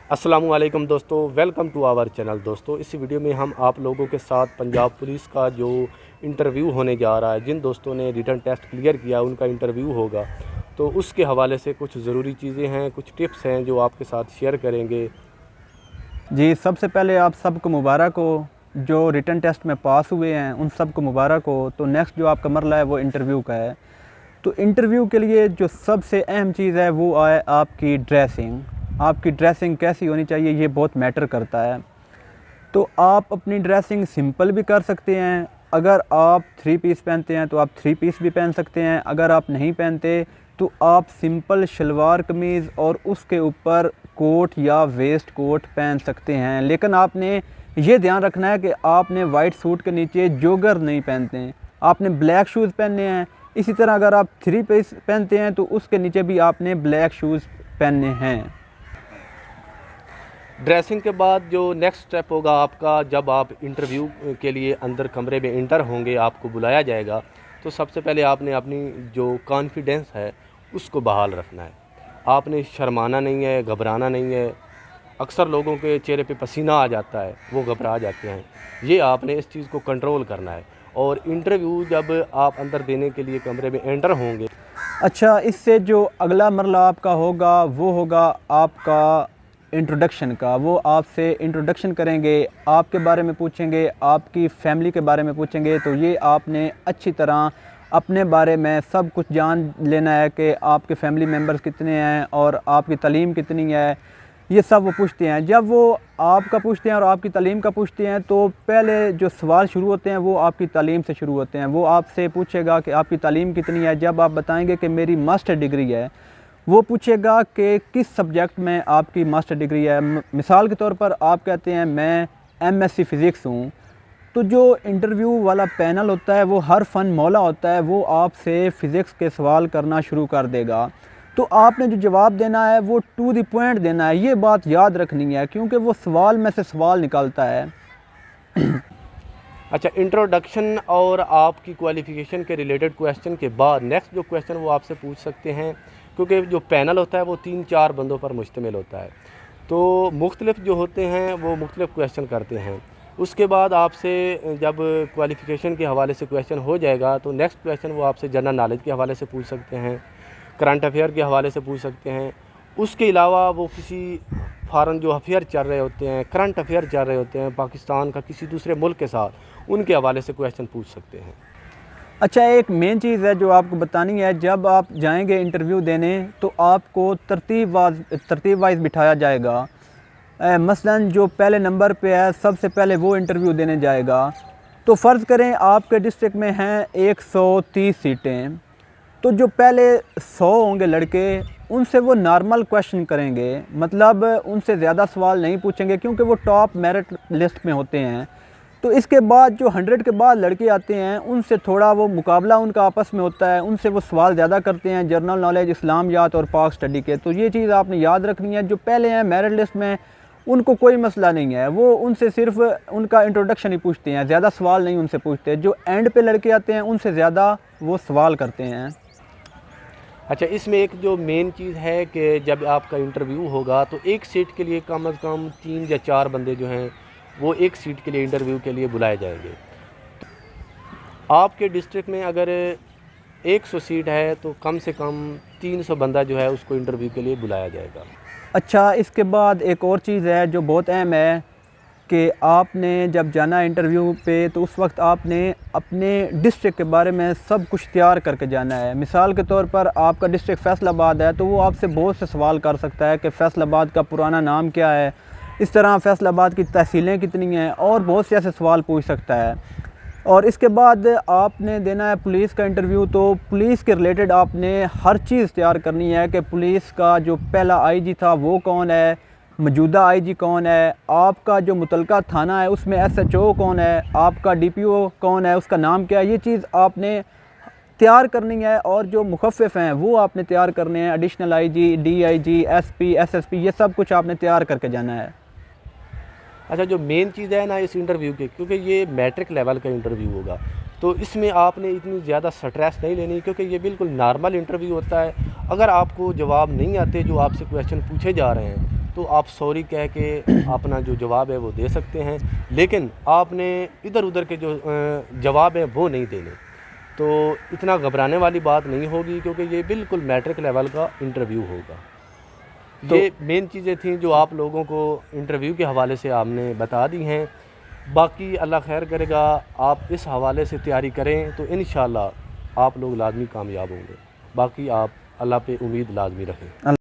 अस्सलामुअलैकुम दोस्तों, welcome to our channel. दोस्तों, इस वीडियो में हम आप लोगों के साथ पंजाब पुलिस का जो इंटरव्यू होने जा रहा है, जिन दोस्तों ने रिटन टेस्ट क्लियर किया उनका इंटरव्यू होगा, तो उसके हवाले से कुछ ज़रूरी चीज़ें हैं, कुछ टिप्स हैं जो आपके साथ शेयर करेंगे। जी, सबसे पहले आप सबको मुबारक हो। जो रिटन टेस्ट में पास हुए हैं उन सबको मुबारक हो। तो नेक्स्ट जो आपका मरला है वो इंटरव्यू का है। तो इंटरव्यू के लिए जो सबसे अहम चीज़ है वो है आपकी ड्रेसिंग। आपकी ड्रेसिंग कैसी होनी चाहिए ये बहुत मैटर करता है। तो आप अपनी ड्रेसिंग सिंपल भी कर सकते हैं। अगर आप 3 पीस पहनते हैं तो आप 3 पीस भी पहन सकते हैं। अगर आप नहीं पहनते तो आप सिंपल शलवार कमीज़ और उसके ऊपर कोट या वेस्ट कोट पहन सकते हैं। लेकिन आपने ये ध्यान रखना है कि आपने वाइट सूट के नीचे जॉगर नहीं पहनते हैं, आपने ब्लैक शूज़ पहनने हैं। इसी तरह अगर आप 3 पीस पहनते हैं तो उसके नीचे भी आपने ब्लैक शूज़ पहनने हैं। ड्रेसिंग के बाद जो नेक्स्ट स्टेप होगा आपका, जब आप इंटरव्यू के लिए अंदर कमरे में इंटर होंगे, आपको बुलाया जाएगा, तो सबसे पहले आपने अपनी जो कॉन्फिडेंस है उसको बहाल रखना है। आपने शर्माना नहीं है, घबराना नहीं है। अक्सर लोगों के चेहरे पे पसीना आ जाता है, वो घबरा जाते हैं। ये आपने इस चीज़ को कंट्रोल करना है। और इंटरव्यू जब आप अंदर देने के लिए कमरे में एंटर होंगे। अच्छा, इससे जो अगला मरला आपका होगा वो होगा आपका इंट्रोडक्शन का। वो आपसे इंट्रोडक्शन करेंगे, आपके बारे में पूछेंगे, आपकी फ़ैमिली के बारे में पूछेंगे। तो ये आपने अच्छी तरह अपने बारे में सब कुछ जान लेना है कि आपके फैमिली मेम्बर्स कितने हैं और आपकी तालीम कितनी है। ये सब वो पूछते हैं। जब वो आपका पूछते हैं और आपकी तालीम का पूछते हैं तो पहले जो सवाल शुरू होते हैं वो आपकी तालीम से शुरू होते हैं। वो आपसे पूछेगा कि आपकी तालीम कितनी है। जब आप बताएंगे कि मेरी मास्टर डिग्री है, वो पूछेगा कि किस सब्जेक्ट में आपकी मास्टर डिग्री है। मिसाल के तौर पर आप कहते हैं मैं एमएससी फ़िज़िक्स हूँ, तो जो इंटरव्यू वाला पैनल होता है वो हर फ़न मौला होता है, वो आपसे फ़िज़िक्स के सवाल करना शुरू कर देगा। तो आपने जो जवाब देना है वो टू द पॉइंट देना है। ये बात याद रखनी है क्योंकि वो सवाल में से सवाल निकालता है। अच्छा, इंट्रोडक्शन और आपकी क्वालिफ़िकेशन के रिलेटेड क्वेश्चन के बाद नेक्स्ट जो क्वेश्चन वो आपसे पूछ सकते हैं, क्योंकि जो पैनल होता है वो 3-4 बंदों पर मुश्तमिल होता है, तो मुख्तलिफ जो होते हैं वो मुख्तलिफ क्वेश्चन करते हैं। उसके बाद आपसे जब क्वालिफ़िकेशन के हवाले से क्वेश्चन हो जाएगा तो नेक्स्ट क्वेश्चन वो आपसे जनरल नॉलेज के हवाले से पूछ सकते हैं, करंट अफेयर के हवाले से पूछ सकते हैं। उसके अलावा वो किसी फ़ॉरेन जो अफेयर चल रहे होते हैं, करंट अफेयर चल रहे होते हैं पाकिस्तान का किसी दूसरे मुल्क के साथ, उनके हवाले से क्वेश्चन पूछ सकते हैं। अच्छा, एक मेन चीज़ है जो आपको बतानी है। जब आप जाएंगे इंटरव्यू देने तो आपको तरतीब वाइज बिठाया जाएगा। मसलन जो पहले नंबर पे है सबसे पहले वो इंटरव्यू देने जाएगा। तो फ़र्ज़ करें आपके डिस्ट्रिक्ट में हैं 130 सीटें, तो जो पहले 100 होंगे लड़के, उनसे वो नॉर्मल क्वेश्चन करेंगे। मतलब उनसे ज़्यादा सवाल नहीं पूछेंगे क्योंकि वो टॉप मेरिट लिस्ट में होते हैं। तो इसके बाद जो 100 के बाद लड़के आते हैं उनसे थोड़ा वो मुकाबला उनका आपस में होता है, उनसे वो सवाल ज़्यादा करते हैं जनरल नॉलेज, इस्लामियात और पाक स्टडी के। तो ये चीज़ आपने याद रखनी है। जो पहले हैं मेरिट लिस्ट में उनको कोई मसला नहीं है, वो उनसे सिर्फ उनका इंट्रोडक्शन ही पूछते हैं, ज़्यादा सवाल नहीं उनसे पूछते। जो एंड पे लड़के आते हैं उनसे ज़्यादा वो सवाल करते हैं। अच्छा, इसमें एक जो मेन चीज़ है कि जब आपका इंटरव्यू होगा तो एक सीट के लिए कम से कम 3 या 4 बंदे जो हैं वो एक सीट के लिए इंटरव्यू के लिए बुलाए जाएंगे। आपके डिस्ट्रिक्ट में अगर 100 सीट है तो कम से कम 300 बंदा जो है उसको इंटरव्यू के लिए बुलाया जाएगा। अच्छा, इसके बाद एक और चीज़ है जो बहुत अहम है कि आपने जब जाना इंटरव्यू पे तो उस वक्त आपने अपने डिस्ट्रिक्ट के बारे में सब कुछ तैयार करके जाना है। मिसाल के तौर पर आपका डिस्ट्रिक्ट फैसलाबाद है तो वो आपसे बहुत से सवाल कर सकता है कि फैसलाबाद का पुराना नाम क्या है, इस तरह फैसलाबाद की तहसीलें कितनी हैं, और बहुत से ऐसे सवाल पूछ सकता है। और इसके बाद आपने देना है पुलिस का इंटरव्यू। तो पुलिस के रिलेटेड आपने हर चीज़ तैयार करनी है कि पुलिस का जो पहला आईजी था वो कौन है, मौजूदा आईजी कौन है, आपका जो मुतलका थाना है उसमें एसएचओ कौन है, आपका डीपीओ कौन है, उसका नाम क्या है। ये चीज़ आपने तैयार करनी है। और जो मुखफ़िफ़ हैं वो आपने तैयार करने हैं, additional IG, DIG, SP, SSP, ये सब कुछ आपने तैयार करके जाना है। अच्छा, जो मेन चीज़ है ना इस इंटरव्यू के, क्योंकि ये मैट्रिक लेवल का इंटरव्यू होगा, तो इसमें आपने इतनी ज़्यादा स्ट्रेस नहीं लेनी, क्योंकि ये बिल्कुल नॉर्मल इंटरव्यू होता है। अगर आपको जवाब नहीं आते जो आपसे क्वेश्चन पूछे जा रहे हैं तो आप सॉरी कह के अपना जो जवाब है वो दे सकते हैं, लेकिन आपने इधर उधर के जो जवाब हैं वो नहीं देने। तो इतना घबराने वाली बात नहीं होगी, क्योंकि ये बिल्कुल मैट्रिक लेवल का इंटरव्यू होगा। तो ये मेन चीज़ें थी जो आप लोगों को इंटरव्यू के हवाले से आपने बता दी हैं। बाकी अल्लाह खैर करेगा, आप इस हवाले से तैयारी करें तो इंशाअल्लाह आप लोग लाजमी कामयाब होंगे। बाकी आप अल्लाह पे उम्मीद लाजमी रखें।